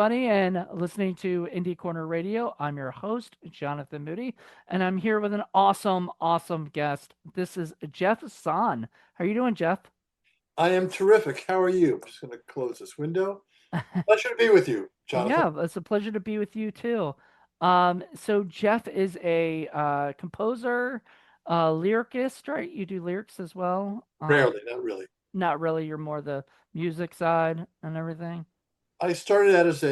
everybody, and listening to Indie Corner Radio. I'm your host, Jonathan Moody, and I'm here with an awesome guest. This is Jeff Zahn. How are you doing, Jeff? I am terrific. How are you? I'm just going to close this window. Pleasure to be with you, Jonathan. Yeah, it's a pleasure to be with you too. So Jeff is a composer, lyricist, right? You do lyrics as well. Rarely, not really. Not really. You're more the music side and everything. I started out as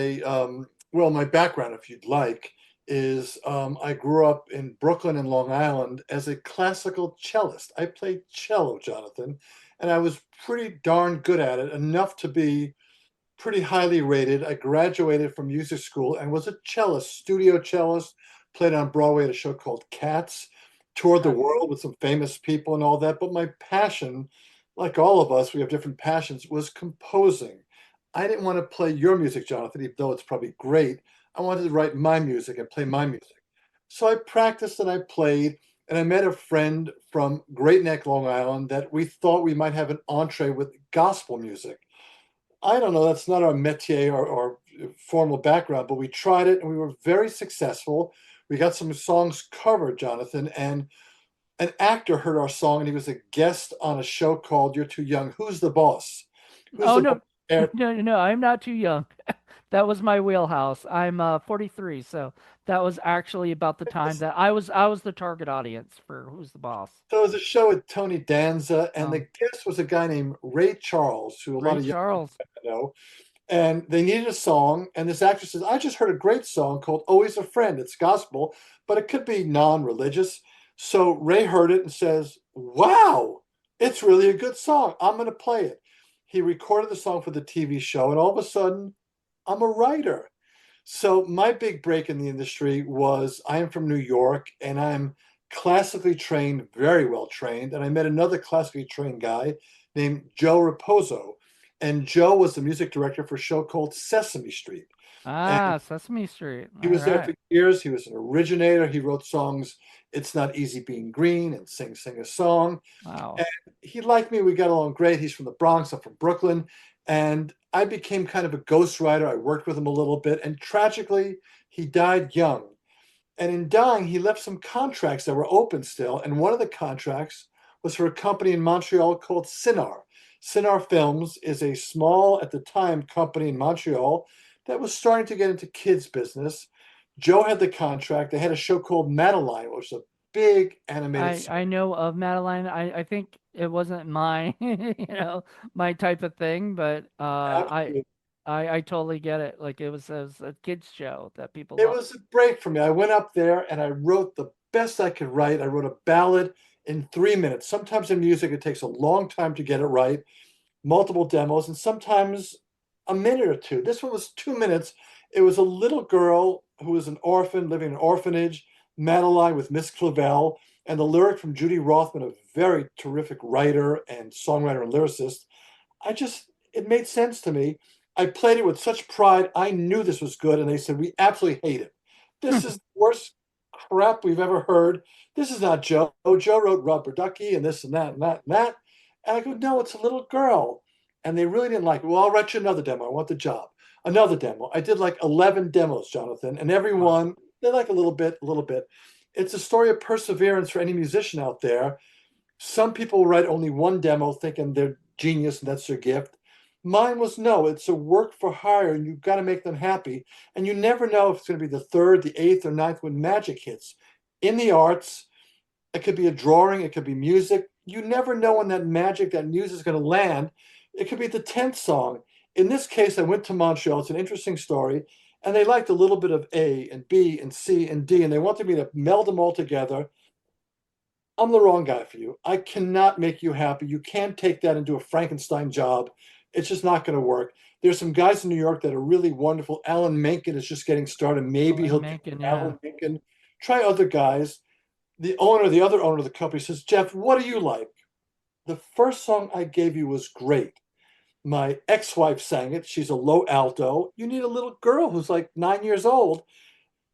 well, my background, if you'd like, is I grew up in Brooklyn and Long Island as a classical cellist. I played cello, Jonathan, and I was pretty darn good at it, enough to be pretty highly rated. I graduated from music school and was a cellist, studio cellist, played on Broadway at a show called Cats, toured the Okay. world with some famous people and all that. But my passion, like all of us, we have different passions, was composing. I didn't want to play your music, Jonathan, even though it's probably great. I wanted to write my music and play my music. So I practiced and I played, and I met a friend from Great Neck, Long Island, that we thought we might have an entree with gospel music. I don't know, that's not our métier or formal background, but we tried it and we were very successful. We got some songs covered, Jonathan, and an actor heard our song and he was a guest on a show called You're Too Young. Who's the Boss? Who's Oh the boss? no, no, I'm not too young. That was my wheelhouse. I'm 43, so that was actually about the time that I was the target audience for Who's the Boss. So it was a show with Tony Danza, and the Um, guest was a guy named Ray Charles, who a lot Ray of young people Charles. know. And they needed a song, and this actress says, I just heard a great song called Always a Friend. It's gospel, but it could be non-religious. So Ray heard it and says, wow, it's really a good song. I'm going to play it. He recorded the song for the TV show, and all of a sudden, I'm a writer. So my big break in the industry was I am from New York, and I'm classically trained, very well trained. And I met another classically trained guy named Joe Raposo. And Joe was the music director for a show called Sesame Street. And Sesame Street. he All was there right. for years. He was an originator. He wrote songs, It's Not Easy Being Green and Sing a Song. Wow. And he liked me. We got along great. He's from the Bronx. I'm from Brooklyn. And I became kind of a ghostwriter. I worked with him a little bit. And tragically, he died young. And in dying, he left some contracts that were open still. And one of the contracts was for a company in Montreal called Cinar. Cinar Films is a small, at the time, company in Montreal that was starting to get into kids' business. Joe had the contract. They had a show called Madeline, which was a big animated I know of Madeline. I think it wasn't my my type of thing, but series. I totally get it. Like it was a kids show that people It love. was a break for me. I went up there and I wrote the best I could write. I wrote a ballad in 3 minutes. Sometimes in music, it takes a long time to get it right, multiple demos, and sometimes a minute or two. This one was 2 minutes. It was a little girl who was an orphan living in an orphanage, Madeline with Miss Clavel, and the lyric from Judy Rothman, a very terrific writer and songwriter and lyricist. It made sense to me. I played it with such pride. I knew this was good, and they said, we absolutely hate it. This is the worst crap we've ever heard. This is not Joe. Joe wrote Rubber Ducky and this and that and that and that. And I go, no, it's a little girl. And they really didn't like it. Well, I'll write you another demo. I want the job. Another demo. I did like 11 demos, Jonathan, and every Wow. one, they like a little bit, a little bit. It's a story of perseverance for any musician out there. Some people write only one demo thinking they're genius and that's their gift. Mine was no, it's a work for hire and you've got to make them happy. And you never know if it's going to be the third, the eighth, or ninth when magic hits. In the arts, it could be a drawing, it could be music. You never know when that magic, that music is going to land. It could be the 10th song. In this case, I went to Montreal. It's an interesting story. And they liked a little bit of A and B and C and D, and they wanted me to meld them all together. I'm the wrong guy for you. I cannot make you happy. You can't take that into a Frankenstein job. It's just not going to work. There's some guys in New York that are really wonderful. Alan Menken is just getting started. Maybe Alan he'll do Menken, yeah. Alan Menken. Try other guys. The other owner of the company says, Jeff, what do you like? The first song I gave you was great. My ex-wife sang it. She's a low alto. You need a little girl who's like 9 years old.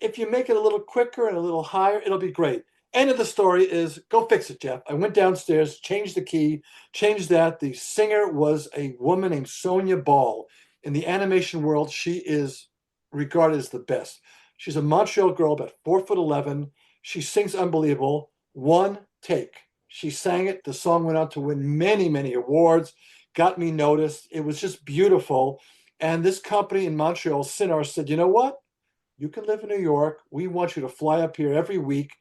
If you make it a little quicker and a little higher, it'll be great. End of the story is go fix it, Jeff. I went downstairs, changed the key, changed that. The singer was a woman named Sonia Ball. In the animation world, she is regarded as the best. She's a Montreal girl, about 4'11". She sings unbelievable. One take. She sang it. The song went on to win many, many awards, got me noticed. It was just beautiful. And this company in Montreal, Cinar, said, you know what? You can live in New York. We want you to fly up here every week,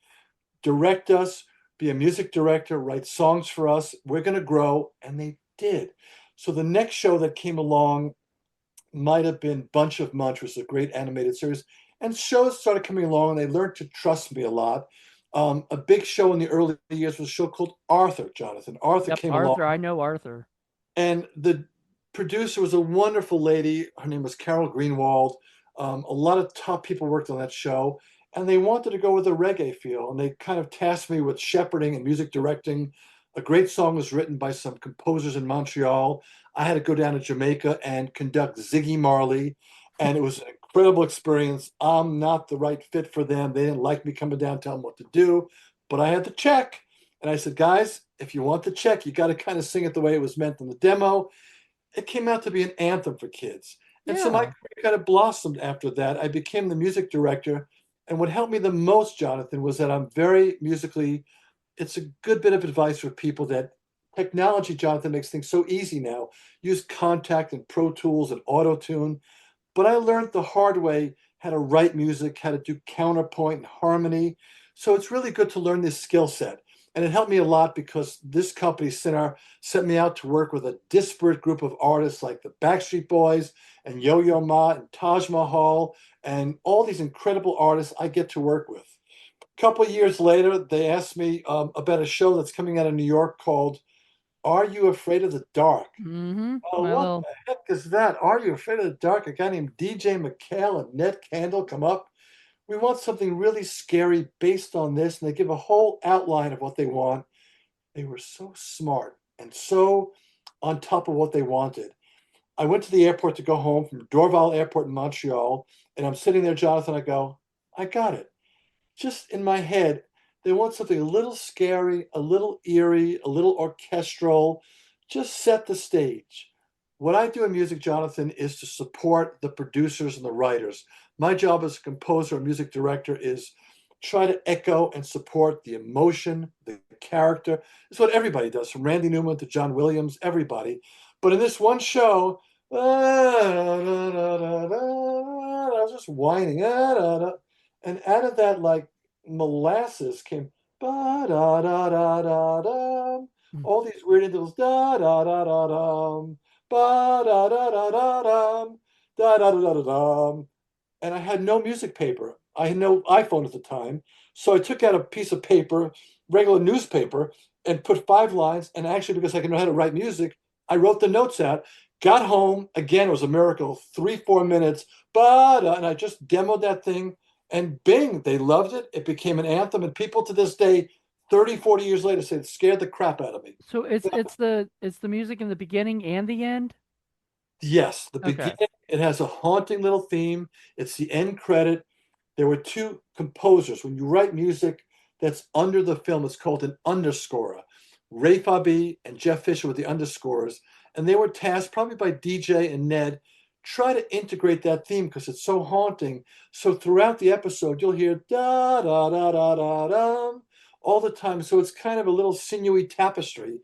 direct us, be a music director, write songs for us. We're going to grow. And they did. So the next show that came along might have been Bunch of Munch, which was a great animated series. And shows started coming along, and they learned to trust me a lot. A big show in the early years was a show called Arthur, Jonathan. Arthur Yep, came along, Arthur. I know Arthur. and the producer was a wonderful lady. Her name was Carol Greenwald. A lot of top people worked on that show, and they wanted to go with a reggae feel. And they kind of tasked me with shepherding and music directing. A great song was written by some composers in Montreal. I had to go down to Jamaica and conduct Ziggy Marley, and it was an incredible experience. I'm not the right fit for them. They didn't like me coming down, telling them what to do, but I had the check. And I said, guys, if you want the check, you got to kind of sing it the way it was meant in the demo. It came out to be an anthem for kids. And so my Yeah. career kind of blossomed after that. I became the music director. And what helped me the most, Jonathan, was that I'm very musically, it's a good bit of advice for people that technology, Jonathan, makes things so easy now. Use Contact and Pro Tools and Auto Tune. But I learned the hard way how to write music, how to do counterpoint and harmony. So it's really good to learn this skill set. And it helped me a lot because this company, Cinar, sent me out to work with a disparate group of artists like the Backstreet Boys and Yo-Yo Ma and Taj Mahal and all these incredible artists I get to work with. A couple of years later, they asked me about a show that's coming out of New York called Are You Afraid of the Dark? Mm-hmm. Oh, what Well, the heck is that? Are You Afraid of the Dark? A guy named DJ McHale and Ned Candle come up. We want something really scary based on this. And they give a whole outline of what they want. They were so smart and so on top of what they wanted. I went to the airport to go home from Dorval Airport in Montreal. And I'm sitting there, Jonathan. I go, I got it. Just in my head, they want something a little scary, a little eerie, a little orchestral. Just set the stage. What I do in music, Jonathan, is to support the producers and the writers. My job as a composer and music director is try to echo and support the emotion, the character. It's what everybody does, from Randy Newman to John Williams, everybody. But in this one show, I was just whining, and out of that, like molasses came ba da da da da da. mm, All these weird intervals da da da da da ba da da da da da da da da da da. And I had no music paper. I had no iPhone at the time, so I took out a piece of paper, regular newspaper, and put 5 lines. And actually, because I can know how to write music, I wrote the notes out. Got home again. It was a miracle. 3 4 minutes, and I just demoed that thing and bing, they loved it. It became an anthem. And people to this day, 30, 40 years later, say it scared the crap out of me. so it's the music in the beginning and the end. Yes, the Okay. beginning, it has a haunting little theme. It's the end credit. There were two composers. When you write music that's under the film, it's called an underscorer. Ray Fabi and Jeff Fisher were the underscorers. And they were tasked, probably by DJ and Ned, try to integrate that theme because it's so haunting. So throughout the episode, you'll hear da da da da da da all the time. So it's kind of a little sinewy tapestry.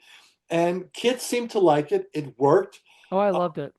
And kids seem to like it. It worked. Oh, I loved it.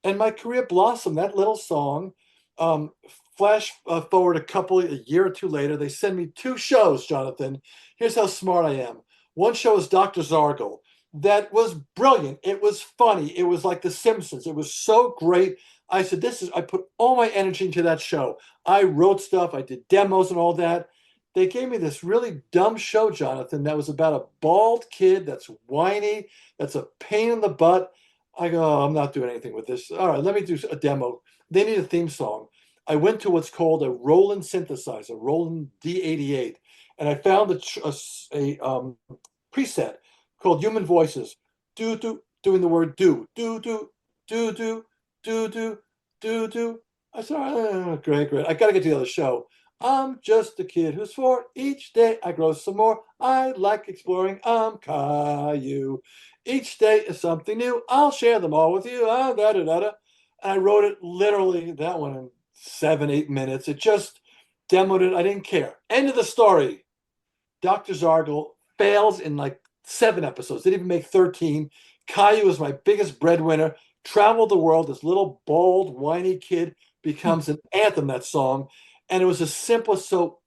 And my career blossomed. That little song. Um, Flash forward a year or two later, they send me 2 shows, Jonathan. Here's how smart I am. One show is Dr. Zargle. That was brilliant. It was funny. It was like The Simpsons. It was so great. I said, I put all my energy into that show. I wrote stuff, I did demos and all that. They gave me this really dumb show, Jonathan, that was about a bald kid that's whiny, that's a pain in the butt. I go, oh, I'm not doing anything with this. All right, let me do a demo. They need a theme song. I went to what's called a Roland synthesizer, Roland D88, and I found a preset called Human Voices. Do do doing the word do do do do do do do do do. I said, oh, great, great. I got to get to the other show. I'm just a kid who's 4. Each day I grow some more. I like exploring. I'm Caillou. Each day is something new. I'll share them all with you. Da, da, da, da. And I wrote it literally, that one, in 7, 8 minutes. It just demoed it. I didn't care. End of the story. Dr. Zargle fails in like 7 episodes. Didn't even make 13. Caillou was my biggest breadwinner. Traveled the world. This little bold, whiny kid becomes an anthem, that song. And it was as simple. So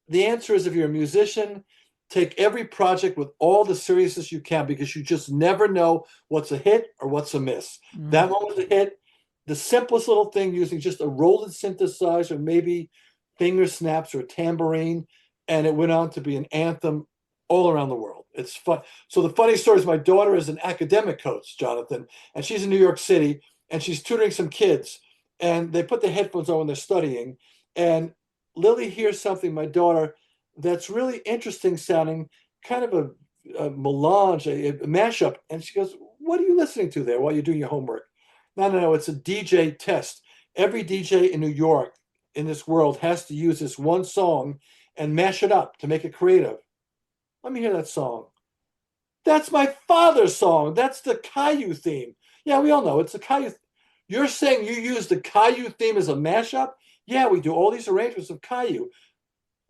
the answer is, if you're a musician, take every project with all the seriousness you can, because you just never know what's a hit or what's a miss. Mm. That one was a hit. The simplest little thing, using just a Roland synthesizer, maybe finger snaps or a tambourine, and it went on to be an anthem all around the world. It's fun. So the funny story is, my daughter is an academic coach, Jonathan, and she's in New York City, and she's tutoring some kids, and they put the headphones on when they're studying, and Lily hears something, my daughter, that's really interesting sounding, kind of a melange, a mashup. And she goes, "What are you listening to there while you're doing your homework?" No, no, no, it's a DJ test. Every DJ in New York, in this world, has to use this one song and mash it up to make it creative. Let me hear that song. That's my father's song. That's the Caillou theme. Yeah, we all know it's the Caillou. You're saying you use the Caillou theme as a mashup? Yeah, we do all these arrangements of Caillou.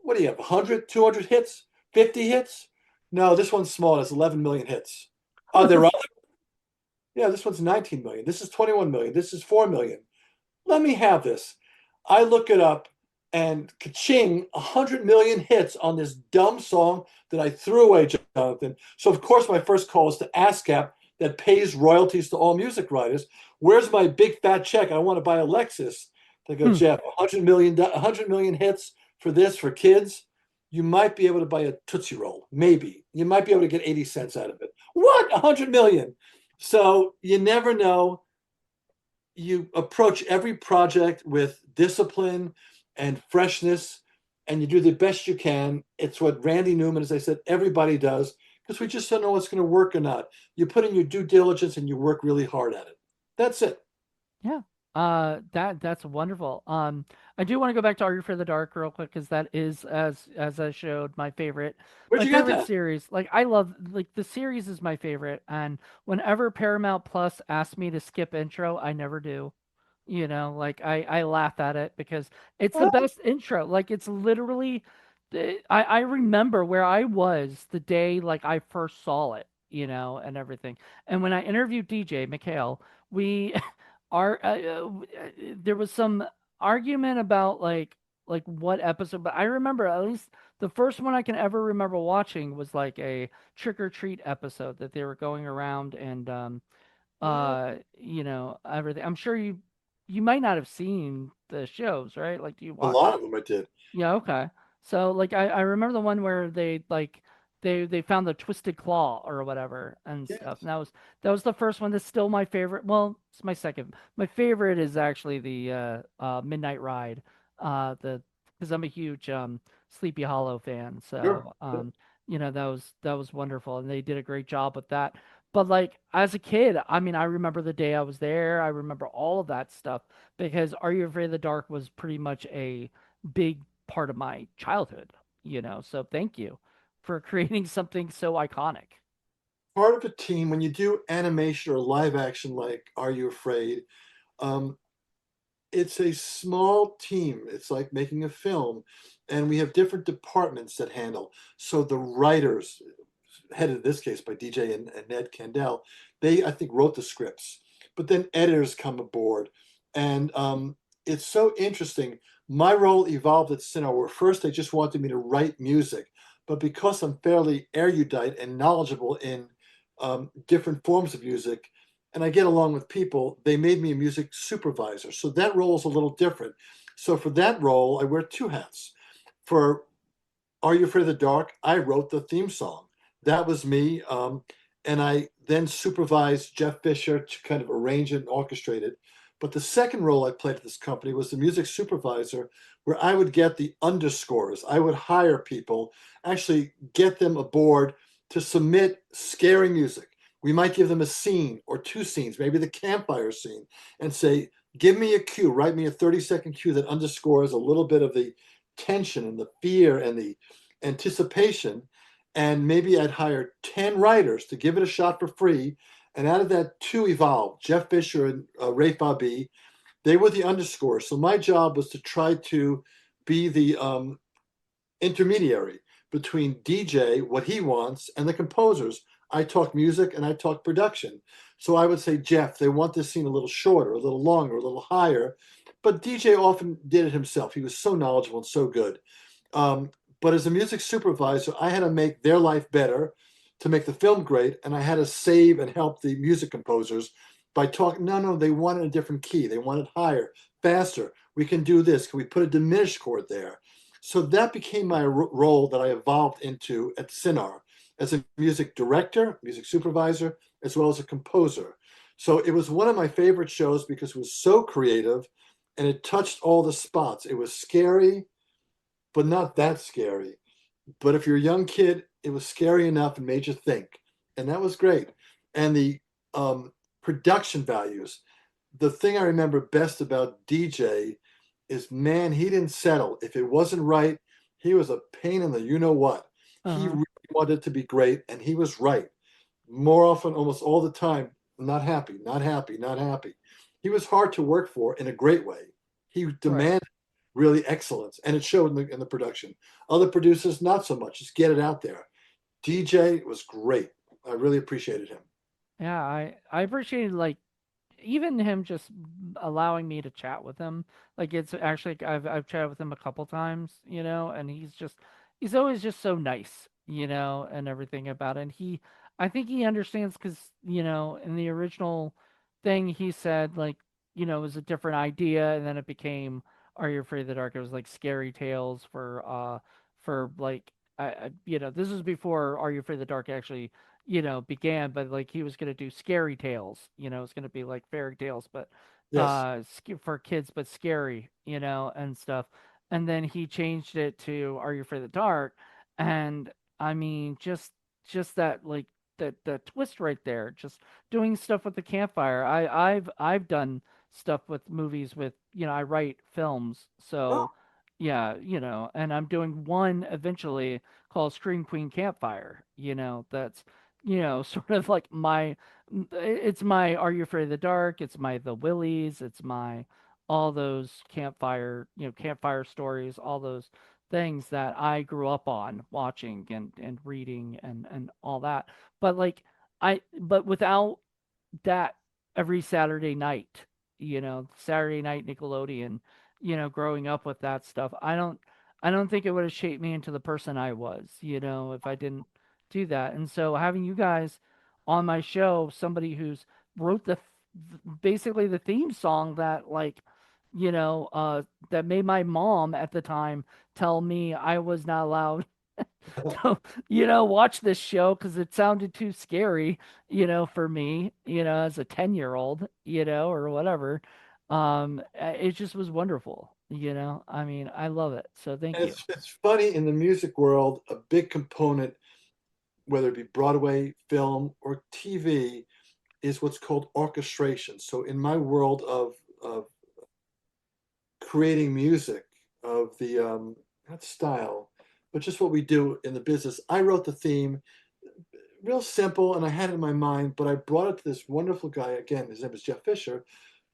What do you have, 100, 200 hits, 50 hits? No, this one's small. It has 11 million hits. Are there other? Yeah, this one's 19 million. This is 21 million. This is 4 million. Let me have this. I look it up, and ka-ching, 100 million hits on this dumb song that I threw away, Jonathan. So, of course, my first call is to ASCAP, that pays royalties to all music writers. Where's my big fat check? I want to buy a Lexus. They go, Jeff, 100 million hits for this, for kids. You might be able to buy a Tootsie Roll. Maybe. You might be able to get 80 cents out of it. What? 100 million. So you never know. You approach every project with discipline and freshness, and you do the best you can. It's what Randy Newman, as I said, everybody does, because we just don't know what's going to work or not. You put in your due diligence and you work really hard at it. That's it. Yeah. That's wonderful. I do want to go back to Are You for the Dark real quick, because that is, as I showed, Where'd my you get favorite that? series. Like, I love, like, the series is my favorite, and whenever Paramount Plus asks me to skip intro, I never do. Like, I laugh at it because it's the Oh, best intro. Like, it's literally, I remember where I was the day, like, I first saw it, and everything. And when I interviewed DJ McHale, we are there was some argument about, like what episode, but I remember at least the first one I can ever remember watching was like a trick or treat episode that they were going around and yeah. everything. I'm sure you might not have seen the shows, right? Like, do you A watch? lot of them I did. Yeah, okay. So, like, I remember the one where they found the twisted claw or whatever and stuff. Yes. And that was the first one. That's still my favorite. Well, it's my second. My favorite is actually the Midnight Ride. The Because I'm a huge Sleepy Hollow fan. Sure. So Yeah. that was wonderful, and they did a great job with that. But, like, as a kid, I mean, I remember the day I was there. I remember all of that stuff because Are You Afraid of the Dark was pretty much a big part of my childhood. So thank you for creating something so iconic. Part of a team, when you do animation or live action, like Are You Afraid? Um, it's a small team. It's like making a film, and we have different departments that handle. So the writers, headed in this case by DJ and Ned Kendall, they, I think, wrote the scripts. But then editors come aboard, and it's so interesting. My role evolved at Cinema, where first they just wanted me to write music, but because I'm fairly erudite and knowledgeable in different forms of music, and I get along with people, they made me a music supervisor. So that role is a little different. So for that role, I wear two hats. For Are You Afraid of the Dark, I wrote the theme song. That was me. And I then supervised Jeff Fisher to kind of arrange it and orchestrate it. But the second role I played at this company was the music supervisor, where I would get the underscores. I would hire people, actually get them aboard to submit scary music. We might give them a scene or two scenes, maybe the campfire scene, and say, give me a cue, write me a 30-second cue that underscores a little bit of the tension and the fear and the anticipation. And maybe I'd hire 10 writers to give it a shot for free. And out of that, two evolved, Jeff Fisher and Ray Fabi. They were the underscore. So my job was to try to be the intermediary between DJ, what he wants, and the composers. I talk music and I talk production. So I would say, Jeff, they want this scene a little shorter, a little longer, a little higher. But DJ often did it himself. He was so knowledgeable and so good. Um, but as a music supervisor, I had to make their life better to make the film great. And I had to save and help the music composers by talking. No, no, they wanted a different key. They wanted higher, faster. We can do this. Can we put a diminished chord there? So that became my role that I evolved into at Cinar as a music director, music supervisor, as well as a composer. So it was one of my favorite shows because it was so creative and it touched all the spots. It was scary, but not that scary. But if you're a young kid, it was scary enough and made you think. And that was great. And the um, production values, the thing I remember best about DJ is, man, he didn't settle. If it wasn't right, he was a pain in the you know what. He Uh-huh. really wanted it to be great, and he was right. More often, almost all the time, not happy, not happy, not happy. He was hard to work for in a great way. He Right. demanded really excellence, and it showed in the production. Other producers, not so much. Just get it out there. DJ was great. I really appreciated him. Yeah, I appreciated like even him just allowing me to chat with him. Like it's actually I've chatted with him a couple times, and he's always just so nice, and everything about it. And I think he understands because in the original thing he said like it was a different idea, and then it became Are You Afraid of the Dark? It was like scary tales for like this was before Are You Afraid of the Dark actually began, but like he was gonna do scary tales. It's gonna be like fairy tales, but Yes. for kids, but scary, and stuff. And then he changed it to Are You Afraid of the Dark? And I mean, just that like that twist right there, just doing stuff with the campfire. I've done stuff with movies with I write films, so Oh, yeah, and I'm doing one eventually called Scream Queen Campfire. That's sort of like it's my Are You Afraid of the Dark? It's my The Willies. It's my all those campfire stories, all those things that I grew up on watching and reading and all that. But like but without that every Saturday night, Saturday night Nickelodeon, growing up with that stuff. I don't think it would have shaped me into the person I was, if I didn't do that. And so having you guys on my show, somebody who's wrote basically the theme song that that made my mom at the time tell me I was not allowed to, watch this show because it sounded too scary, for me, as a 10-year-old, or whatever. It just was wonderful, I mean, I love it. So thank and you. it's funny in the music world, a big component, whether it be Broadway, film, or TV, is what's called orchestration. So in my world of creating music, of the not style, but just what we do in the business, I wrote the theme, real simple, and I had it in my mind, but I brought it to this wonderful guy. Again, his name is Jeff Fisher,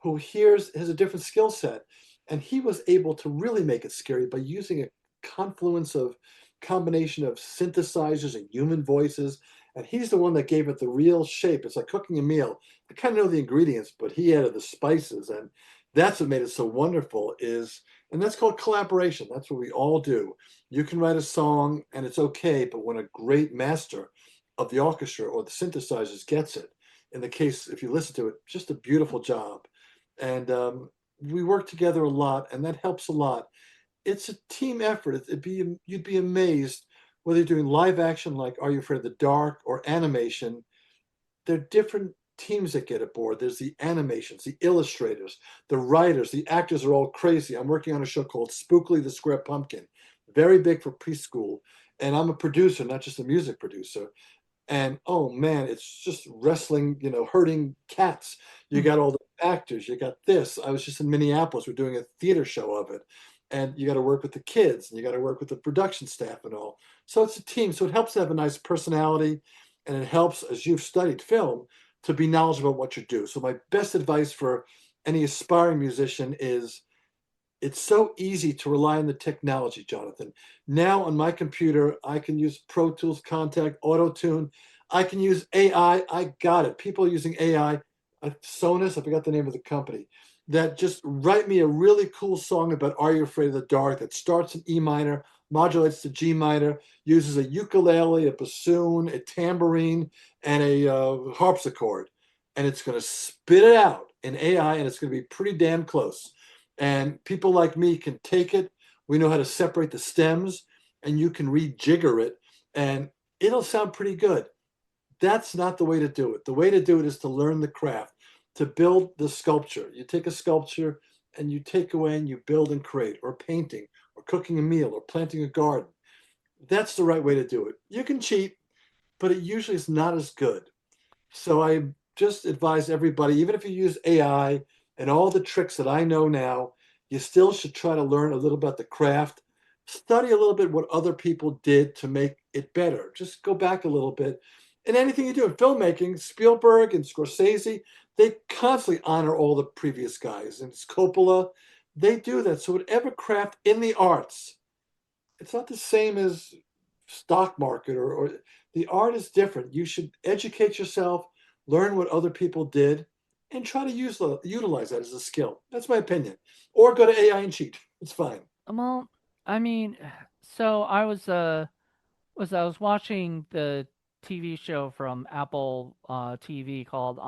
who has a different skill set, and he was able to really make it scary by using a confluence of combination of synthesizers and human voices. And he's the one that gave it the real shape. It's like cooking a meal. I kind of know the ingredients, but he added the spices, and that's what made it so wonderful. And that's called collaboration. That's what we all do. You can write a song, and it's okay, but when a great master of the orchestra or the synthesizers gets it. In the case, if you listen to it, just a beautiful job. And we work together a lot, and that helps a lot. It's a team effort. You'd be amazed whether you're doing live action like Are You Afraid of the Dark or animation. There are different teams that get aboard. There's the animations, the illustrators, the writers, the actors are all crazy. I'm working on a show called Spookily the Square Pumpkin, very big for preschool. And I'm a producer, not just a music producer. And oh man, it's just wrestling, herding cats. You Hmm. got all the actors, you got this. I was just in Minneapolis, we're doing a theater show of it. And you got to work with the kids and you got to work with the production staff and all. So it's a team. So it helps to have a nice personality, and it helps, as you've studied film, to be knowledgeable about what you do. So my best advice for any aspiring musician is it's so easy to rely on the technology, Jonathan. Now on my computer, I can use Pro Tools, Contact, Auto Tune. I can use AI. I got it. People are using AI. Sonus, I forgot the name of the company, that just write me a really cool song about Are You Afraid of the Dark that starts in E minor, modulates to G minor, uses a ukulele, a bassoon, a tambourine, and a harpsichord. And it's going to spit it out in AI, and it's going to be pretty damn close. And people like me can take it. We know how to separate the stems, and you can rejigger it, and it'll sound pretty good. That's not the way to do it. The way to do it is to learn the craft, to build the sculpture. You take a sculpture and you take away and you build and create, or painting, or cooking a meal, or planting a garden. That's the right way to do it. You can cheat, but it usually is not as good. So I just advise everybody, even if you use AI and all the tricks that I know now, you still should try to learn a little about the craft. Study a little bit what other people did to make it better. Just go back a little bit. And anything you do in filmmaking, Spielberg and Scorsese, they constantly honor all the previous guys. And it's Coppola, they do that. So whatever craft in the arts, it's not the same as stock market or the art is different. You should educate yourself, learn what other people did, and try to utilize that as a skill. That's my opinion. Or go to AI and cheat. It's fine. Well, I mean, so I was watching the TV show from Apple TV called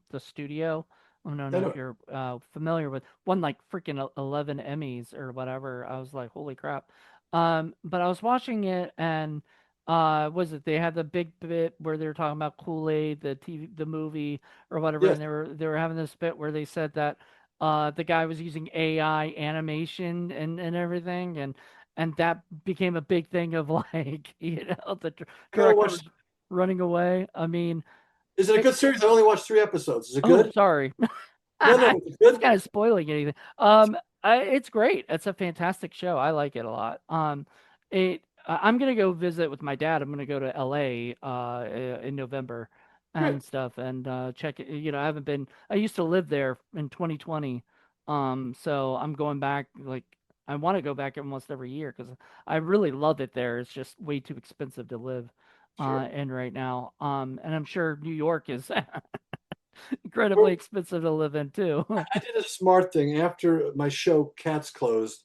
The Studio. I don't I know know if it. you're familiar with won like freaking 11 Emmys or whatever. I was like, holy crap. But I was watching it and was it they had the big bit where they were talking about Kool-Aid, the TV, the movie or whatever, Yes. and they were having this bit where they said that the guy was using AI animation and everything and that became a big thing of like the I gotta watch. director running away. I mean, Is it a it, good series? I only watched 3 episodes. Is it oh, good? sorry. No, no, it's That's good. kind of spoiling anything. It's great. It's a fantastic show. I like it a lot. I'm gonna go visit with my dad. I'm gonna go to LA in November Great. and stuff and check it. You know, I haven't been. I used to live there in 2020. So I'm going back. Like, I want to go back almost every year because I really love it there. It's just way too expensive to live Sure. in right now. And I'm sure New York is incredibly Well, expensive to live in too. I did a smart thing after my show Cats closed.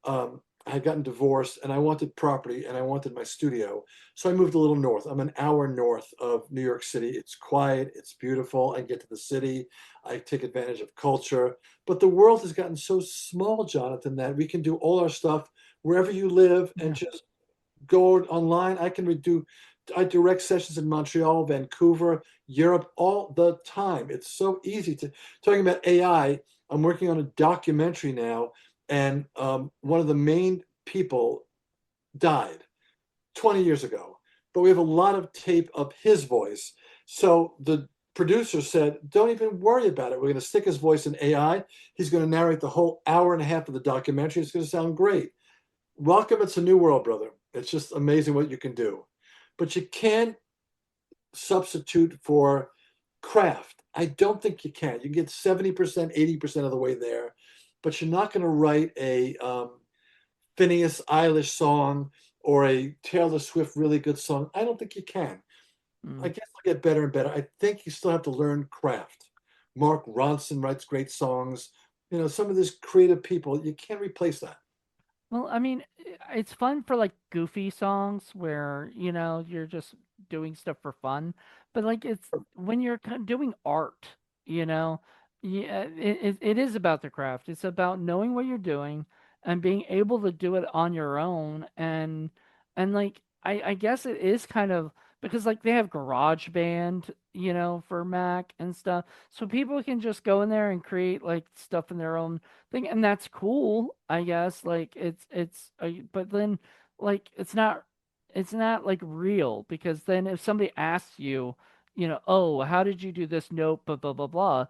I had gotten divorced and I wanted property and I wanted my studio. So I moved a little north. I'm an hour north of New York City. It's quiet, it's beautiful. I get to the city, I take advantage of culture. But the world has gotten so small, Jonathan, that we can do all our stuff wherever you live and Yeah. just go online. I direct sessions in Montreal, Vancouver, Europe all the time. It's so easy to talking about AI. I'm working on a documentary now, and one of the main people died 20 years ago, but we have a lot of tape of his voice. So the producer said, "Don't even worry about it. We're going to stick his voice in AI. He's going to narrate the whole hour and a half of the documentary. It's going to sound great." Welcome, it's a new world, brother. It's just amazing what you can do. But you can't substitute for craft. I don't think you can. You can get 70%, 80% of the way there, but you're not going to write a Phineas Eilish song or a Taylor Swift really good song. I don't think you can. I Mm. guess they'll get better and better. I think you still have to learn craft. Mark Ronson writes great songs. You know, some of these creative people, you can't replace that. Well, I mean, it's fun for like goofy songs where, you're just doing stuff for fun. But like it's when you're doing art, you know, yeah, it is about the craft. It's about knowing what you're doing and being able to do it on your own. And like I guess it is kind of because like they have Garage Band, for Mac and stuff. So people can just go in there and create like stuff in their own thing, and that's cool, I guess. Like but then like it's not like real because then if somebody asks you, oh, how did you do this note, blah blah blah blah,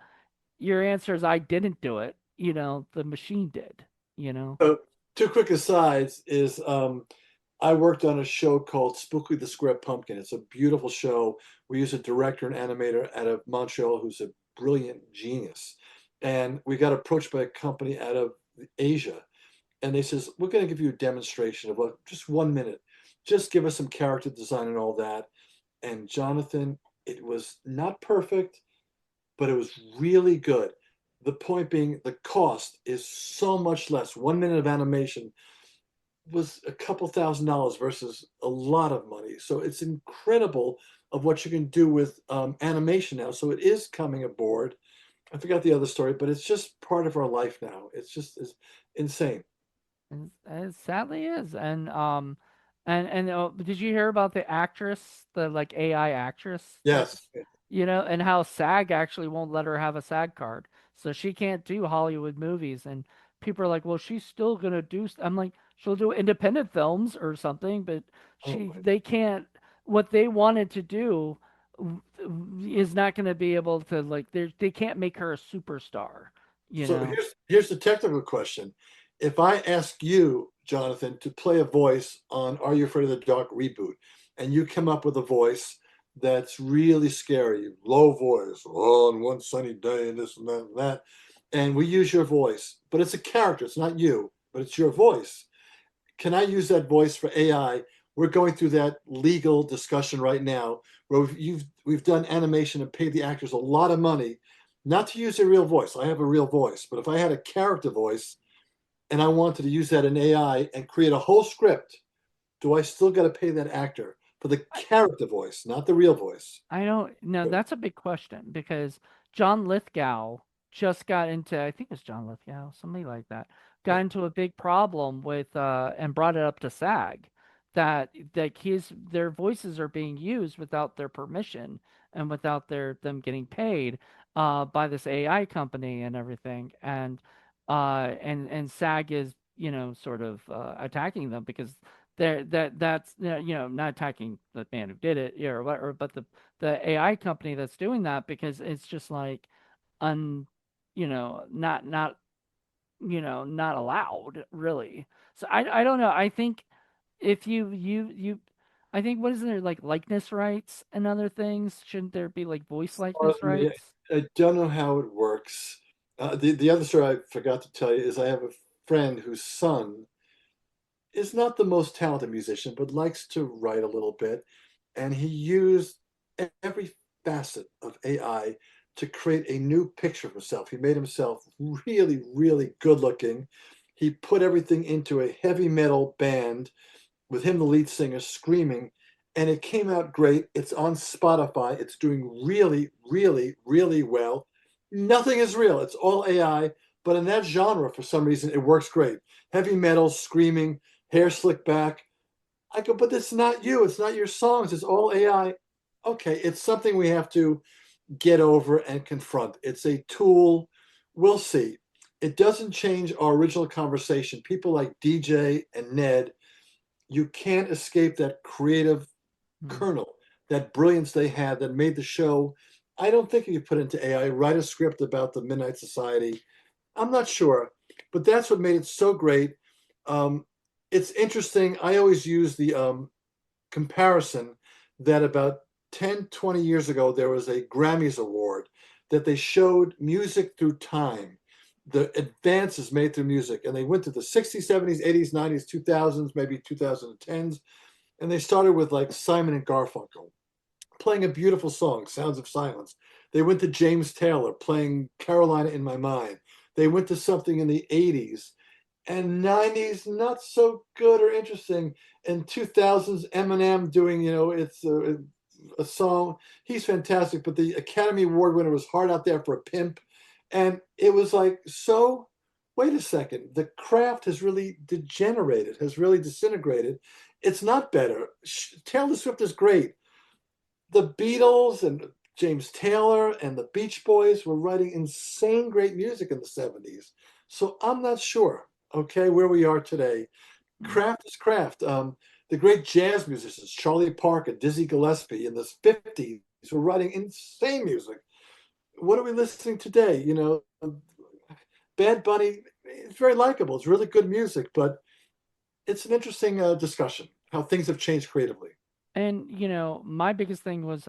your answer is I didn't do it. The machine did. You know. So, two quick asides is I worked on a show called Spooky the Square Pumpkin. It's a beautiful show. We use a director and animator out of Montreal who's a brilliant genius. and we got approached by a company out of Asia, and they says, we're going to give you a demonstration of just 1 minute. Just give us some character design and all that. And Jonathan, it was not perfect, but it was really good. The point being, the cost is so much less. 1 minute of animation was a couple $1,000s versus a lot of money. So it's incredible of what you can do with animation now. So it is coming aboard. I forgot the other story, but it's just part of our life now. It's insane. And it sadly is. And did you hear about the actress, the like AI actress that's, Yes. and how SAG actually won't let her have a SAG card, so she can't do Hollywood movies. And people are like, well, she's still gonna do. I'm like, she'll do independent films or something, but Oh my. they can't. What they wanted to do is not gonna be able to like. They can't make her a superstar. You So know. here's the technical question. If I ask you, Jonathan, to play a voice on Are You Afraid of the Dark reboot, and you come up with a voice that's really scary, low voice, oh, on one sunny day, and this and that, and we use your voice, but it's a character, it's not you, but it's your voice. Can I use that voice for AI? We're going through that legal discussion right now, where we've done animation and paid the actors a lot of money, not to use their real voice. I have a real voice, but if I had a character voice and I wanted to use that in AI and create a whole script, do I still got to pay that actor for the character voice, not the real voice? I don't know. That's a big question because John Lithgow just got into, I think it's John Lithgow, somebody like that, got into a big problem with and brought it up to SAG that their voices are being used without their permission and without them getting paid by this AI company and everything. And SAG is, sort of attacking them because that's not attacking the man who did it, or what, or but the AI company that's doing that, because it's just like un not not allowed really. So I don't know. I think if you I think, what is there, like likeness rights and other things? Shouldn't there be like voice likeness Pardon me, rights? I don't know how it works. The other story I forgot to tell you is I have a friend whose son is not the most talented musician, but likes to write a little bit. And he used every facet of AI to create a new picture of himself. He made himself really, really good looking. He put everything into a heavy metal band with him, the lead singer, screaming, and it came out great. It's on Spotify. It's doing really, really, really well. Nothing is real. It's all AI, but in that genre, for some reason, it works great. Heavy metal, screaming, hair slicked back. I go, but it's not you. It's not your songs. It's all AI. Okay, it's something we have to get over and confront. It's a tool. We'll see. It doesn't change our original conversation. People like DJ and Ned, you can't escape that creative Hmm. kernel, that brilliance they had that made the show. I don't think you could put into AI, write a script about the Midnight Society. I'm not sure, but that's what made it so great. Um, it's interesting. I always use the comparison that about 10, 20 years ago, there was a Grammys award that they showed music through time, the advances made through music. And they went to the 60s, 70s, 80s, 90s, 2000s, maybe 2010s. And they started with like Simon and Garfunkel playing a beautiful song, Sounds of Silence. They went to James Taylor playing Carolina in My Mind. They went to something in the 80s and 90s, not so good or interesting. In 2000s, Eminem doing, it's a song. He's fantastic, but the Academy Award winner was Hard Out There for a Pimp. And it was like, so wait a second, the craft has really degenerated, has really disintegrated. It's not better. Taylor Swift is great. The Beatles and James Taylor and the Beach Boys were writing insane great music in the 70s. So I'm not sure, okay, where we are today. Hmm. Craft is craft. The great jazz musicians, Charlie Parker, Dizzy Gillespie in the 50s, were writing insane music. What are we listening today? Bad Bunny, it's very likable. It's really good music, but it's an interesting discussion how things have changed creatively. And my biggest thing was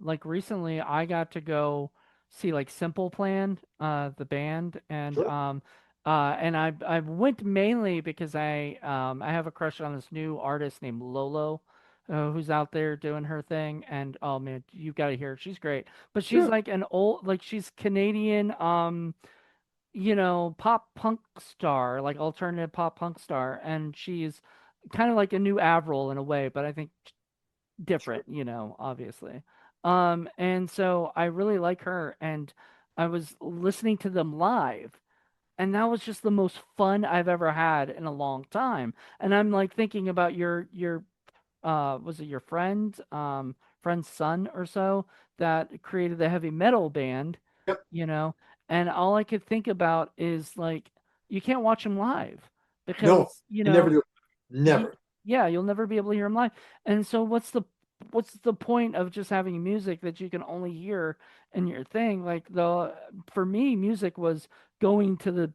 like recently I got to go see like Simple Plan, the band, Sure, and I went mainly because I have a crush on this new artist named Lolo, who's out there doing her thing, and oh man, you got to hear her. She's great, but she's sure. like an old, like she's Canadian, pop punk star, like alternative pop punk star, and she's kind of like a new Avril in a way, but I think different, obviously. And so I really like her, and I was listening to them live, and that was just the most fun I've ever had in a long time. And I'm like thinking about your was it your friend's son or so that created the heavy metal band, Yep. you know, and all I could think about is like you can't watch him live No, because, you never do it. Ye Never. yeah, you'll never be able to hear him live. And so what's the point of just having music that you can only hear in your thing? Like the for me, music was going to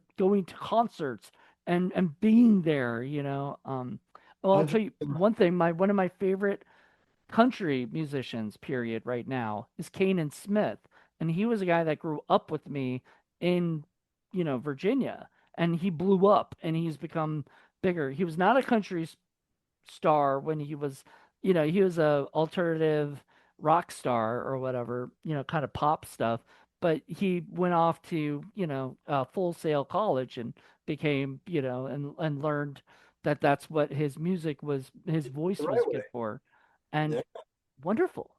concerts and being there, you know. Well, I'll tell you 100%. one thing, my one of my favorite country musicians, period, right now is Kanan Smith. And he was a guy that grew up with me in, Virginia. And he blew up and he's become bigger. He was not a country star when he was a alternative rock star or whatever, kind of pop stuff. But he went off to, Full Sail College and became, and learned that that's what his The voice was right good way. for. And Yeah, wonderful,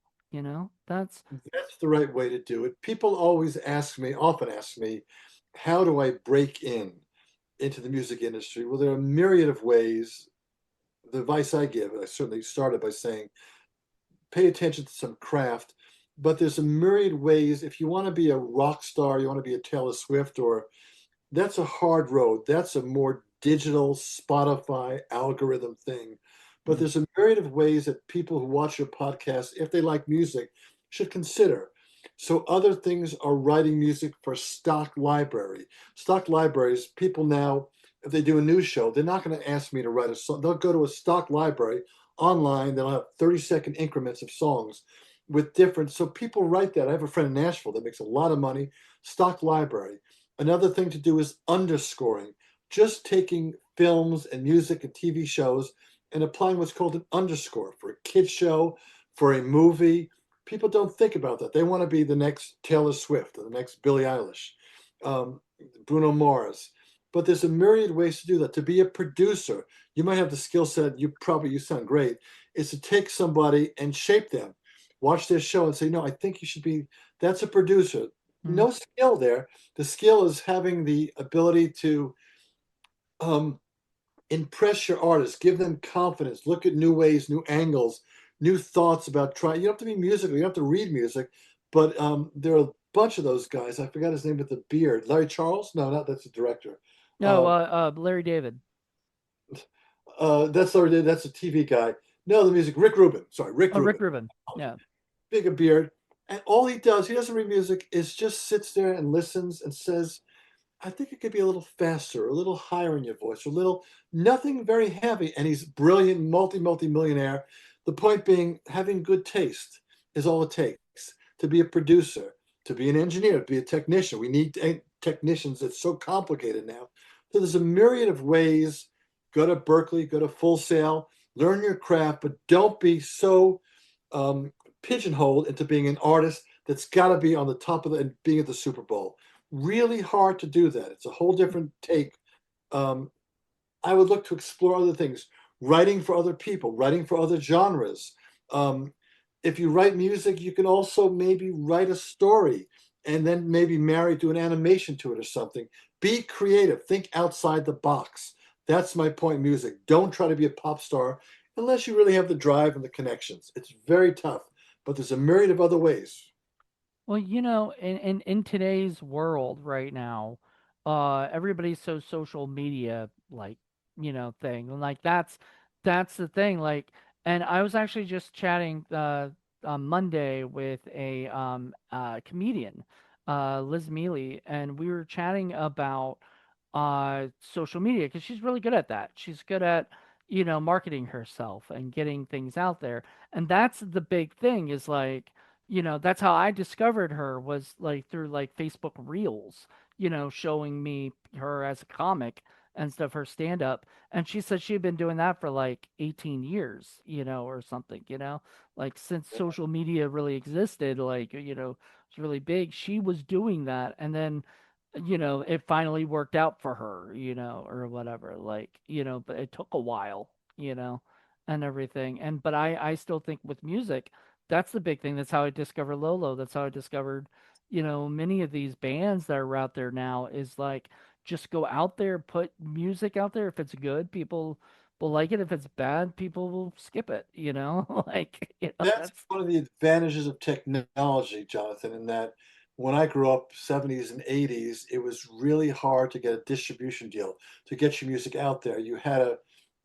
that's, that's the right way to do it. People often ask me, how do I break into the music industry? Well, there are a myriad of ways. The advice I give, and I certainly started by saying, pay attention to some craft, but there's a myriad ways. If you want to be a rock star, you want to be a Taylor Swift, or that's a hard road. That's a more digital Spotify algorithm thing. But mm, there's a myriad of ways that people who watch your podcast, if they like music, should consider. So other things are writing music for stock library. Stock libraries, people now, if they do a news show, they're not going to ask me to write a song. They'll go to a stock library online. They'll have 30-second increments of songs with different. So people write that. I have a friend in Nashville that makes a lot of money. Stock library. Another thing to do is underscoring, just taking films and music and TV shows and applying what's called an underscore for a kid show, for a movie. People don't think about that. They want to be the next Taylor Swift or the next Billie Eilish, um, Bruno Mars. But there's a myriad ways to do that. To be a producer, you might have the skill set. You sound great. Is to take somebody and shape them, watch their show and say, no, I think you should be. That's a producer. mm. No skill there. The skill is having the ability to um, impress your artists, give them confidence, look at new ways, new angles, new thoughts about trying. You don't have to be musical, you don't have to read music, but there are a bunch of those guys. I forgot his name with the beard. Larry Charles? No, not that's the director. No, Uh, Larry David. that's a TV guy. No, the music. Rick Rubin. Sorry, Rick Oh, Rick Rubin. Rubin. Yeah. Big a beard, and all he does, he doesn't read music, is just sits there and listens and says, I think it could be a little faster, a little higher in your voice, a little, nothing very heavy. And he's brilliant, multi millionaire. The point being, having good taste is all it takes to be a producer, to be an engineer, to be a technician. We need technicians. It's so complicated now. So there's a myriad of ways. Go to Berkeley, go to Full Sail, learn your craft, but don't be so um, pigeonholed into being an artist that's got to be on the top of the and being at the Super Bowl. Really hard to do that. It's a whole different take. Um, I would look to explore other things, writing for other people, writing for other genres. Um, if you write music, you can also maybe write a story and then maybe marry to an animation to it or something. Be creative, think outside the box. That's my point in music. Don't try to be a pop star unless you really have the drive and the connections. It's very tough, but there's a myriad of other ways. Well, in today's world right now, everybody's so social media like, thing. And like that's the thing. Like, and I was actually just chatting on Monday with a comedian, Liz Mealy, and we were chatting about social media because she's really good at that. She's good at, marketing herself and getting things out there. And that's the big thing is like that's how I discovered her, was like through like Facebook Reels, showing me her as a comic and stuff, her stand up. And she said she'd been doing that for like 18 years, or something, like since social media really existed, like, it's really big. She was doing that. And then, it finally worked out for her, or whatever, like, but it took a while, you know, and everything. But I still think with music, that's the big thing. That's how I discovered Lolo. That's how I discovered, many of these bands that are out there now, is like, just go out there, put music out there. If it's good, people will like it. If it's bad, people will skip it, like, That's that's, one of the advantages of technology, Jonathan, in that when I grew up, 70s and 80s, it was really hard to get a distribution deal to get your music out there. You had to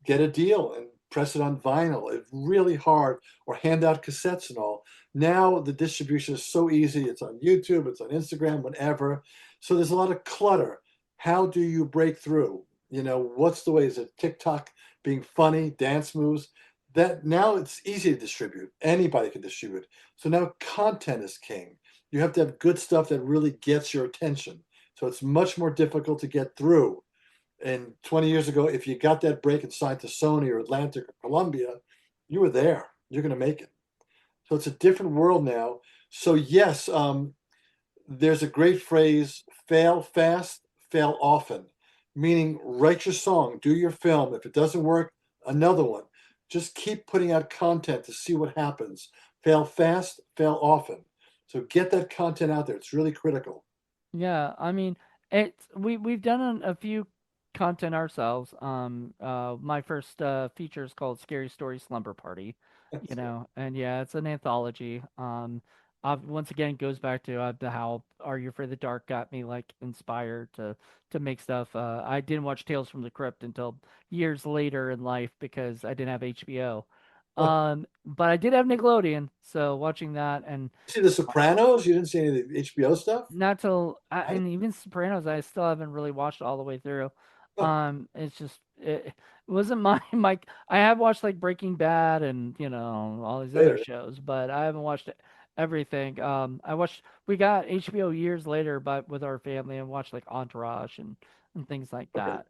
get a deal and press it on vinyl. It's really hard, or hand out cassettes and all. Now the distribution is so easy. It's on YouTube, it's on Instagram, whatever. So there's a lot of clutter. How do you break through? What's the way? Is it TikTok being funny, dance moves? That now it's easy to distribute. Anybody can distribute. So now content is king. You have to have good stuff that really gets your attention. So it's much more difficult to get through. And 20 years ago, if you got that break and signed to Sony or Atlantic or Columbia, you were there. You're going to make it. So it's a different world now. So yes, there's a great phrase: fail fast, fail often, meaning write your song, do your film. If it doesn't work, another one. Just keep putting out content to see what happens. Fail fast, fail often. So get that content out there. It's really critical. yeah. I mean, we've done a few content ourselves. My first feature is called Scary Story Slumber Party, That's good. and yeah, it's an anthology. Once again, goes back to how Are You Afraid of the Dark got me like inspired to make stuff. I didn't watch Tales from the Crypt until years later in life because I didn't have HBO. But I did have Nickelodeon, so watching that. And See The Sopranos? You didn't see any of the HBO stuff? not till I and even Sopranos, I still haven't really watched all the way through. It's just it wasn't my my. I have watched like Breaking Bad and all these other later. shows, but I haven't watched everything. I watched we got HBO years later, but with our family, and watched like Entourage and things like Okay. that.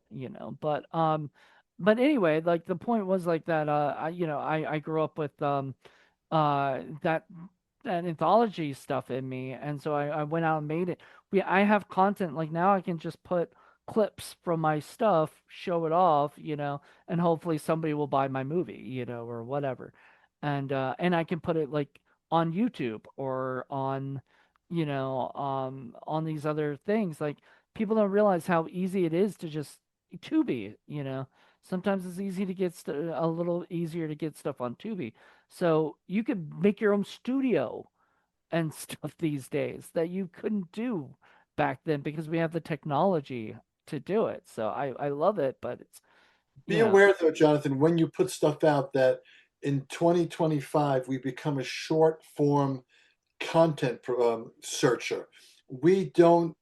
But anyway, like the point was like that. I grew up with that anthology stuff in me, and so I went out and made it. I have content like now I can just put clips from my stuff, show it off, and hopefully somebody will buy my movie, or whatever. And I can put it like on YouTube or on these other things. Like, people don't realize how easy it is to just Tubi. Sometimes it's easy to get a little easier to get stuff on Tubi. So you could make your own studio and stuff these days that you couldn't do back then because we have the technology to do it. So I love it, but it's Be you know, aware, though, Jonathan, when you put stuff out, that in 2025 we become a short form content searcher. We don't,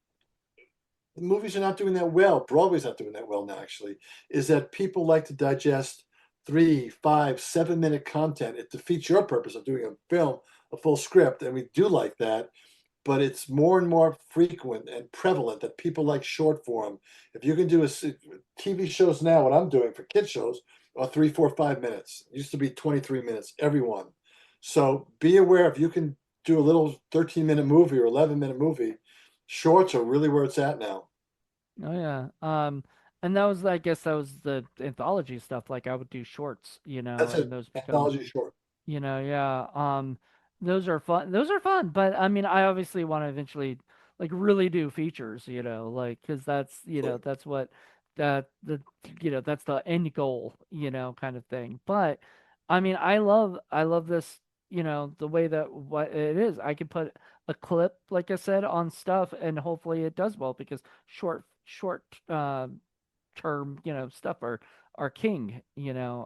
movies are not doing that well. Broadway's not doing that well now, actually. Is that people like to digest 3, 5, 7 minute content. It defeats your purpose of doing a film, a full script, and we do like that. But it's more and more frequent and prevalent that people like short form. If you can do TV shows now, what I'm doing for kid shows are 3, 4, 5 minutes. It used to be 23 minutes, every one. So be aware, if you can do a little 13-minute movie or 11-minute movie, shorts are really where it's at now. oh yeah. And that was, I guess that was the anthology stuff. Like I would do shorts, That's and an those become anthology short. Yeah. Those are fun. Those are fun, but I mean, I obviously want to eventually like really do features, like because that's, that's what the that's the end goal, kind of thing. But I mean, I love this, the way that what it is. I can put a clip, like I said, on stuff, and hopefully it does well because short term, stuff are king, Yeah.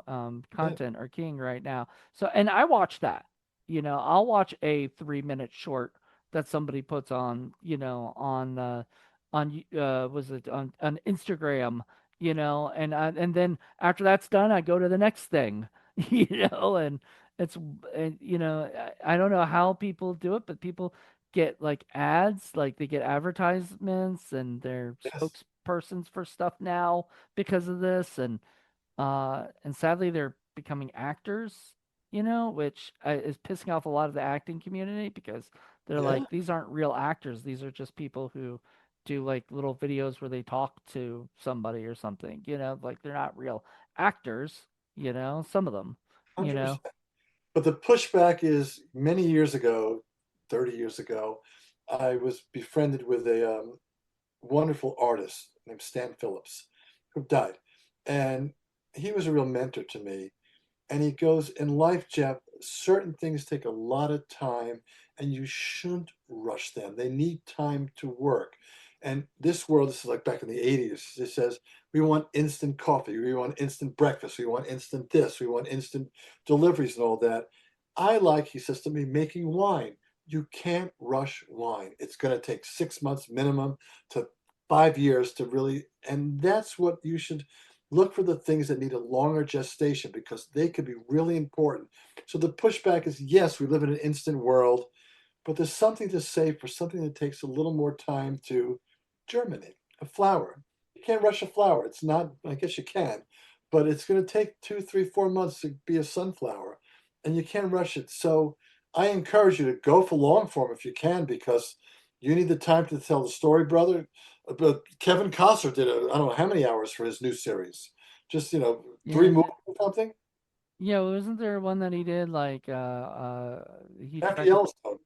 content are king right now. So, and I watch that, I'll watch a 3 minute short that somebody puts on, was it on Instagram, and then after that's done, I go to the next thing, and it's I don't know how people do it, but people get like ads, like they get advertisements, and they're Yes. spokespersons for stuff now because of this, and sadly they're becoming actors, which is pissing off a lot of the acting community because they're Yeah. like, these aren't real actors, these are just people who do like little videos where they talk to somebody or something, like they're not real actors, some of them, you know 100%. But the pushback is many years ago, 30 years ago, I was befriended with a wonderful artist named Stan Phillips who died. And he was a real mentor to me. And he goes, in life, Jeff, certain things take a lot of time and you shouldn't rush them. They need time to work. And this world, this is like back in the 80s, it says, we want instant coffee, we want instant breakfast, we want instant this, we want instant deliveries and all that. I like, he says to me, making wine. You can't rush wine. It's going to take 6 months minimum to 5 years to really, and that's what you should look for, the things that need a longer gestation because they could be really important. So the pushback is yes, we live in an instant world, but there's something to say for something that takes a little more time to germinate. A flower. You can't rush a flower. It's not, I guess you can, but it's going to take 2, 3, 4 months to be a sunflower and you can't rush it. So I encourage you to go for long form if you can because you need the time to tell the story, brother. But Kevin Costner did, I don't know how many hours for his new series. Just, three yeah movies or something yeah wasn't there one that he did like he after tried to Yellowstone.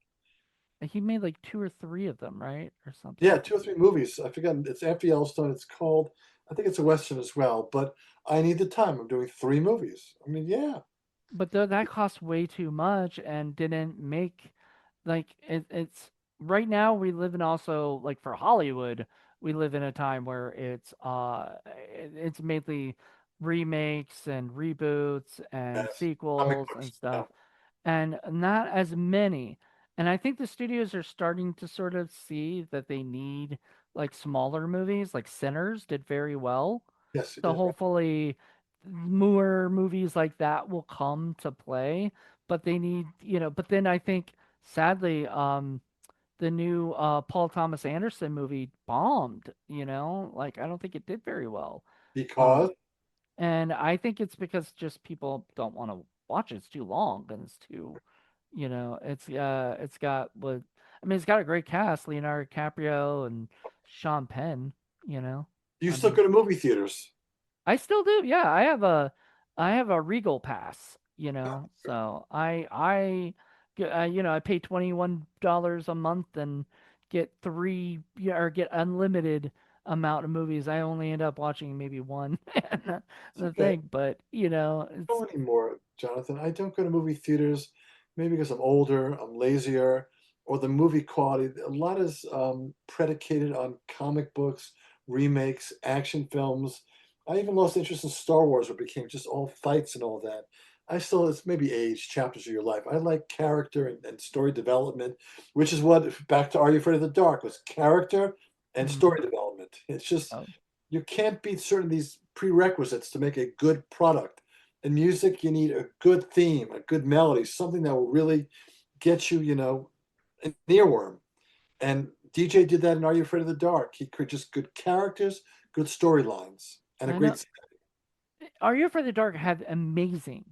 he made like two or three of them, right, or something Yeah, like two or three movies. I forget. It's after Yellowstone. It's called. I think it's a western as well. But I need the time. I'm doing three movies. I mean, yeah, but that cost way too much and didn't make like it's right now we live in also like for Hollywood we live in a time where it's mainly remakes and reboots and yes. Comic sequels and books. Yeah, stuff and not as many. And I think the studios are starting to sort of see that they need like smaller movies, like Sinners did very well. yes, you So did. hopefully more movies like that will come to play, but they need, but then I think sadly the new Paul Thomas Anderson movie bombed, like I don't think it did very well. Because Um and I think it's because just people don't want to watch it. It's too long and it's too, it's got what I mean, it's got a great cast, Leonardo DiCaprio and Sean Penn, you know. you I still mean, go to movie theaters. I still do. Yeah, I have a Regal pass, So I pay $21 a month and get three, yeah, or get unlimited amount of movies. I only end up watching maybe one and It's the okay. thing, but Go anymore, Jonathan. I don't go to movie theaters, maybe because I'm older, I'm lazier, or the movie quality. A lot is predicated on comic books, remakes, action films. I even lost interest in Star Wars, where it became just all fights and all that. I still, it's maybe age, chapters of your life. I like character and story development, which is what, back to Are You Afraid of the Dark, was character and Mhm. story development. It's just, Oh, you can't beat certain of these prerequisites to make a good product. In music, you need a good theme, a good melody, something that will really get you, an earworm. And DJ did that in Are You Afraid of the Dark? He created just good characters, good storylines, and a I know. great. Are You Afraid of the Dark had amazing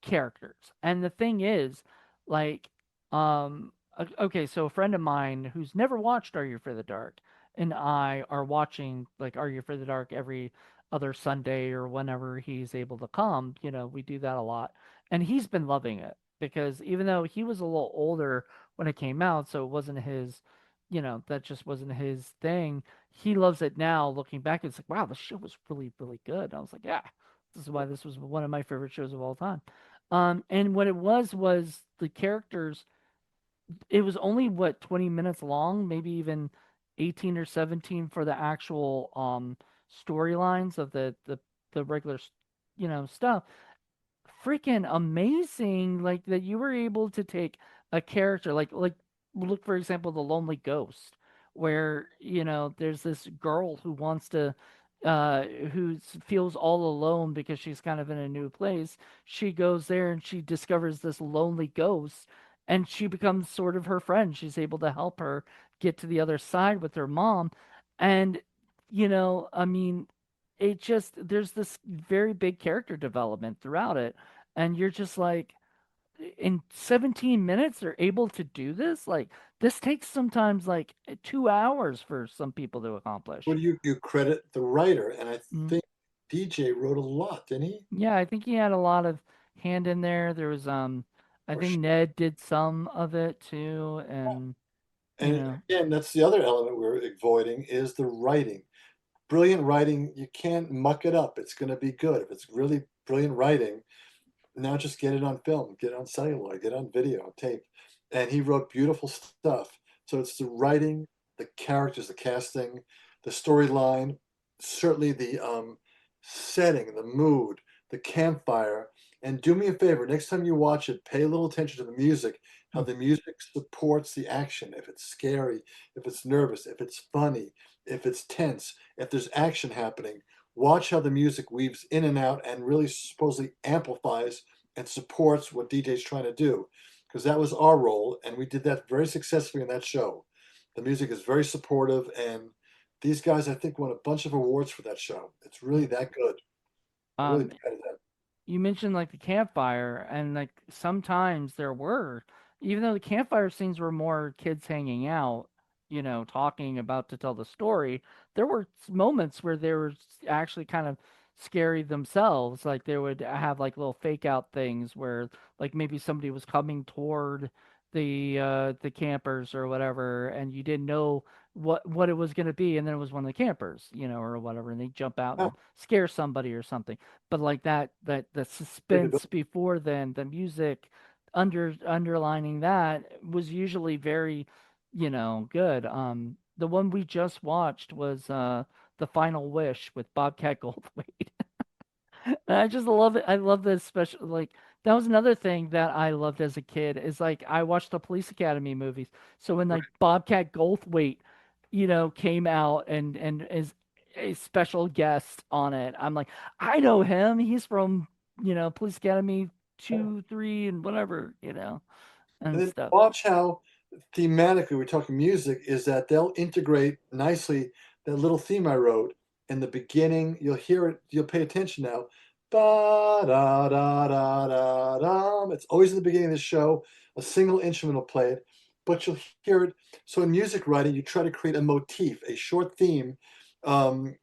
characters, and the thing is, like, okay, so a friend of mine who's never watched Are You Afraid of the Dark and I are watching like Are You Afraid of the Dark every other Sunday or whenever he's able to come. We do that a lot, and he's been loving it because even though he was a little older when it came out, so it wasn't his, that just wasn't his thing. He loves it now. Looking back, it's like, wow, the show was really, really good. And I was like, yeah, this is why this was one of my favorite shows of all time. And what it was the characters. It was only what 20 minutes long, maybe even 18 or 17 for the actual storylines of the regular, stuff. Freaking amazing! Like that you were able to take a character like look for example the Lonely Ghost, where there's this girl who wants to who feels all alone because she's kind of in a new place. She goes there and she discovers this lonely ghost, and she becomes sort of her friend. She's able to help her get to the other side with her mom. And, I mean, it just, there's this very big character development throughout it. And you're just like, in 17 minutes, they're able to do this? Like, this takes sometimes like 2 hours for some people to Well, accomplish. you credit the writer, and I Mm. think DJ wrote a lot, didn't he? Yeah, I think he had a lot of hand in there. There was I Or think she? Ned did some of it too, and you And know. again, that's the other element we're avoiding is the writing. Brilliant writing, you can't muck it up. It's going to be good. If it's really brilliant writing, now just get it on film, get it on celluloid, get it on video, on tape. And he wrote beautiful stuff. So it's the writing, the characters, the casting, the storyline, certainly the setting, the mood, the campfire. And do me a favor, next time you watch it, pay a little attention to the music, how Mm. the music supports the action. If it's scary, if it's nervous, if it's funny, if it's tense, if there's action happening, watch how the music weaves in and out and really supposedly amplifies and supports what DJ's trying to do. Because that was our role, and we did that very successfully in that show. The music is very supportive, and these guys, I think, won a bunch of awards for that show. It's really Mm. that good. I'm really Um, proud of that. you mentioned like the campfire, and like sometimes there were, even though the campfire scenes were more kids hanging out, talking about to tell the story, there were moments where they were actually kind of scary themselves. Like they would have like little fake out things where like maybe somebody was coming toward the campers or whatever, and you didn't know what it was going to be, and then it was one of the campers, or whatever, and they jump out Yeah, and scare somebody or something. But like that the suspense capability. before then, the music underlining that was usually very, good. The one we just watched was The Final Wish with Bobcat Goldthwait. And I just love it. I love this special, like, that was another thing that I loved as a kid is like I watched the Police Academy movies. So when like Bobcat Goldthwait, came out and is a special guest on it, I'm like, I know him. He's from, Police Academy Yeah. 2, 3, and whatever, And and then stuff. watch how thematically we're talking music is that they'll integrate nicely that little theme I wrote in the beginning. You'll hear it, you'll pay attention now. Ba da da da da da. It's always in the beginning of the show. A single instrument will play it, but you'll hear it. So in music writing, you try to create a motif, a short theme. Um,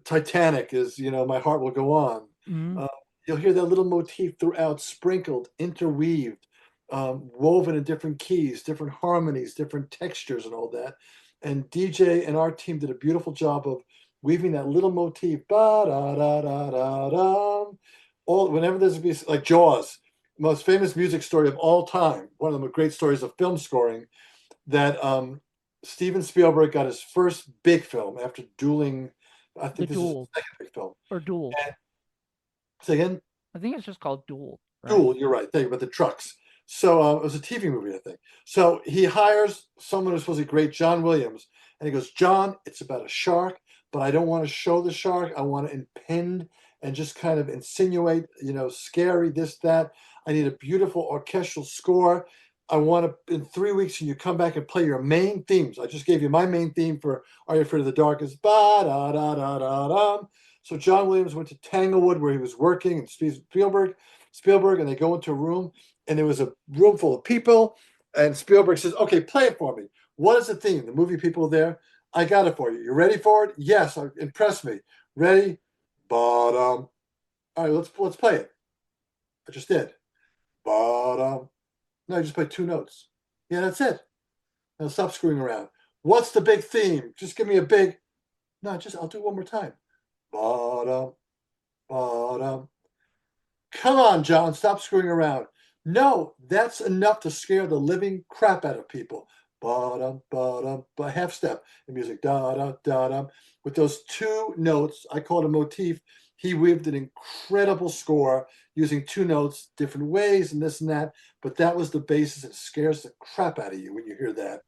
Titanic is, My Heart Will Go On. Hmm. Uh, you'll hear that little motif throughout, sprinkled, interweaved, woven in different keys, different harmonies, different textures, and all that. And DJ and our team did a beautiful job of weaving that little motif. Ba da da da da da. All whenever there's a piece like Jaws, most famous music story of all time. One of the great stories of film scoring that Steven Spielberg got his first big film after dueling. I The think this is his Duel second big film. or Duel. And say again. I think it's just called Duel, right? Duel, you're right. Thank you about the trucks. So it was a TV movie, I think. So he hires someone who's supposed to be great, John Williams, and he goes, John, it's about a shark, but I don't want to show the shark. I want to impend and just kind of insinuate, scary, this, that. I need a beautiful orchestral score. I want to, in 3 weeks, can you come back and play your main themes? I just gave you my main theme for Are You Afraid of the Dark? Is ba da da da da da. So John Williams went to Tanglewood where he was working, and Spielberg, and they go into a room, and there was a room full of people, and Spielberg says, "Okay, play it for me. What is the theme?" The movie people are there. I got it for you. You ready for it? Yes. Impress me. Ready? But all right, let's play it. I just did. But no, I just played two notes. Yeah, that's it. Now stop screwing around. What's the big theme? Just give me a big. No, just I'll do it one more time. But but come on, John, stop screwing around. No, that's enough to scare the living crap out of people. Ba-dum, but half step in music. Da-da, da-dum. With those two notes, I call it a motif. He weaved an incredible score using two notes, different ways, and this and that. But that was the basis. It scares the crap out of you when you hear that.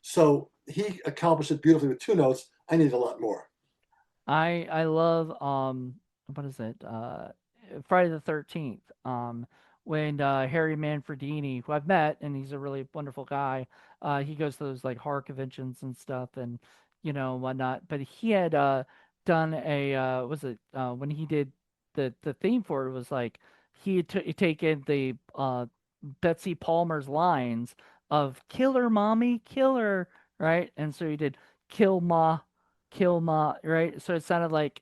So he accomplished it beautifully with two notes. I need a lot more. I love what is it? Friday the 13th. When Harry Manfredini, who I've met and he's a really wonderful guy, he goes to those like horror conventions and stuff and whatnot. But he had done a was it when he did the theme for it was like he had taken the Betsy Palmer's lines of "Killer mommy, killer," right? And so he did "Kill ma, kill ma," right? So it sounded like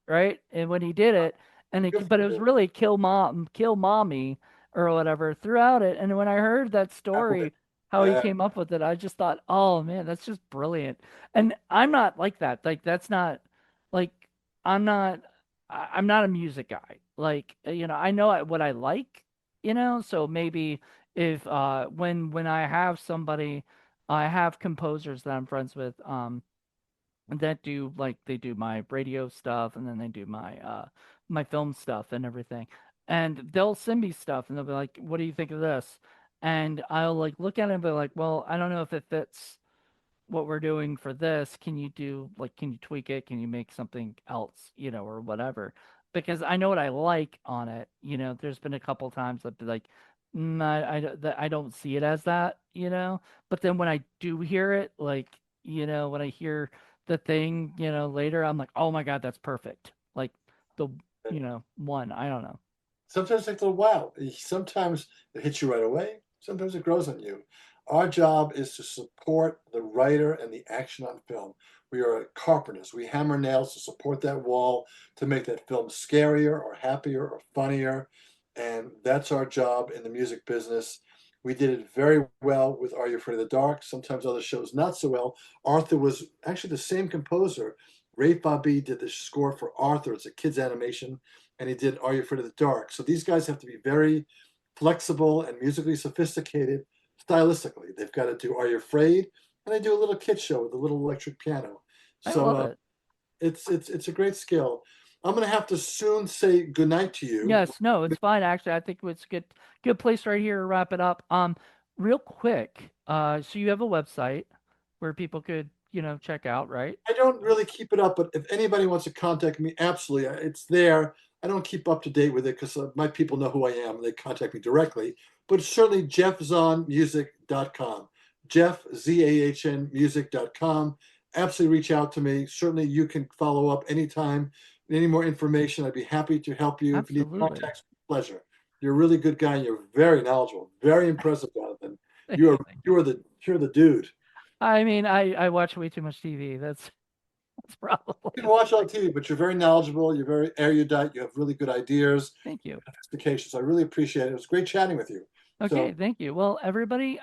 right? And when he did it, Good but for it was you. really kill mom, kill mommy, or whatever throughout it. And when I heard that Happily. story, how he Yeah. came up with it, I just thought, oh man, that's just brilliant. And I'm not like that. Like that's not like I'm not. I'm not a music guy. Like I know what I like. So maybe if when I have somebody, I have composers that I'm friends with. That do like they do my radio stuff and then they do my film stuff and everything. And they'll send me stuff and they'll be like, "What do you think of this?" And I'll like look at it and be like, "Well, I don't know if it fits what we're doing for this. Can you do like can you tweak it? Can you make something else, or whatever?" Because I know what I like on it. There's been a couple times I've been like, I don't see it as that. But then when I do hear it, like, when I hear the thing, later, I'm like, oh my God, that's perfect. Like the, one, I don't know. Sometimes it takes a little while. Sometimes it hits you right away. Sometimes it grows on you. Our job is to support the writer and the action on film. We are carpenters. We hammer nails to support that wall to make that film scarier or happier or funnier. And that's our job in the music business. We did it very well with Are You Afraid of the Dark? Sometimes other shows not so well. Arthur was actually the same composer. Ray Fabi did the score for Arthur. It's a kids' animation and he did Are You Afraid of the Dark? So these guys have to be very flexible and musically sophisticated stylistically. They've got to do Are You Afraid? And they do a little kid show with a little electric piano. I So love it. it's a great skill. I'm going to have to soon say goodnight to you. Yes, no, it's fine actually. I think it's good place right here to wrap it up. Real quick, so you have a website where people could, check out, right? I don't really keep it up, but if anybody wants to contact me, absolutely, it's there. I don't keep up to date with it because my people know who I am and they contact me directly. But it's certainly jeffzahnmusic.com. Jeff, Z-A-H-N, music.com. Absolutely reach out to me. Certainly you can follow up anytime. Any more information, I'd be happy to help you. If you need Absolutely. contacts, pleasure. You're a really good guy and you're very knowledgeable. Very impressive, Jonathan. Thank You are you, thank you. you're the dude. I mean, I watch way too much TV. That's You probably can watch on TV, but you're very knowledgeable. You're very erudite. You have really good ideas, thank you. sophistication. So I really appreciate it. It was great chatting with you. Okay, So thank you. Well, everybody,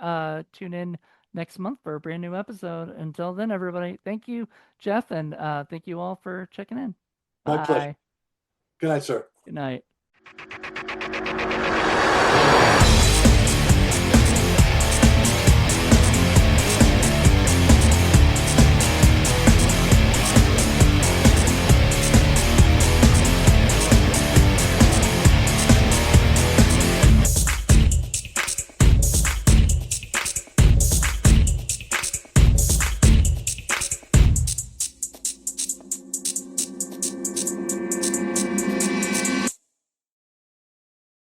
tune in next month for a brand new episode. Until then, everybody, thank you, Jeff, and thank you all for checking in. my pleasure. Bye. Good night, sir. Good night.